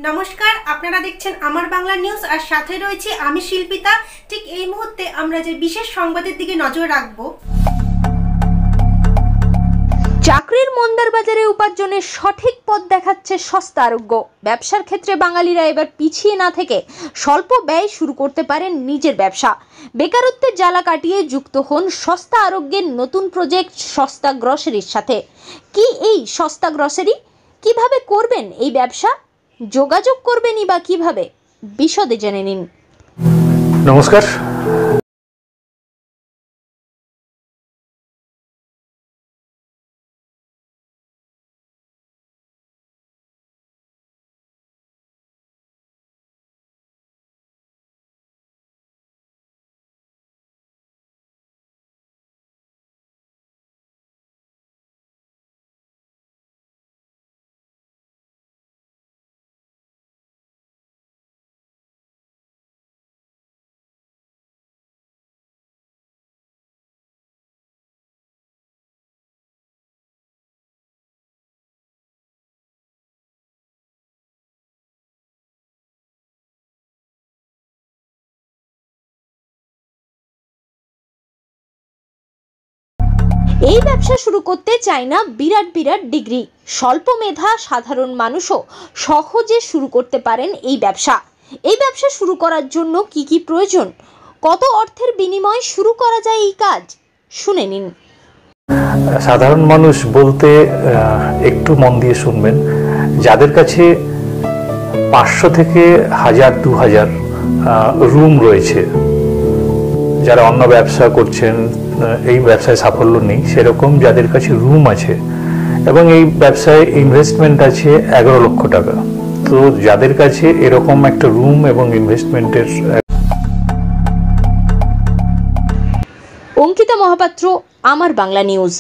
নমস্কার, আপনারা দেখছেন আমার বাংলা নিউজ আর সাথে রয়েছে আমি শিল্পিতা। ঠিক এই মুহূর্তে আমরা যে বিশেষ সংবাদের দিকে নজর রাখব। চাকরির মন্দার বাজারে উপার্জনের সঠিক পথ দেখাচ্ছে সস্তা আরোগ্য। ব্যবসার ক্ষেত্রে বাঙালিরা এবার পিছিয়ে না থেকে স্বল্প ব্যয় শুরু করতে পারেন নিজের ব্যবসা। বেকারত্বের জ্বালা কাটিয়ে যুক্ত হন সস্তা আরোগ্যের নতুন প্রজেক্ট সস্তা গ্রসারির সাথে। কি এই সস্তা গ্রসারি? কিভাবে করবেন এই ব্যবসা? যোগাযোগ করবেনই বা কিভাবে? বিশদে জেনে নিন। নমস্কার। এই ব্যবসা শুরু করতে চায় না বিরাট বিরাট ডিগ্রি। স্বল্প মেধা সাধারণ মানুষও সহজে শুরু করতে পারেন এই ব্যবসা। এই ব্যবসা শুরু করার জন্য কি কি প্রয়োজন, কত অর্থের বিনিময়ে শুরু করা যায় এই কাজ, শুনে নিন। সাধারণ মানুষ বলতে একটু মন দিয়ে শুনবেন। যাদের কাছে 500 থেকে 1000 2000 রুম রয়েছে, যারা অন্য ব্যবসা করছেন, এই ব্যবসায় সাফল্য নেই, সেরকম যাদের কাছে রুম আছে এবং এই ব্যবসায় ইনভেস্টমেন্ট আছে 11 লক্ষ টাকা, তো যাদের কাছে এরকম একটা রুম এবং ইনভেস্টমেন্টের। অঙ্কিতা মহাপাত্র, আমার বাংলা নিউজ।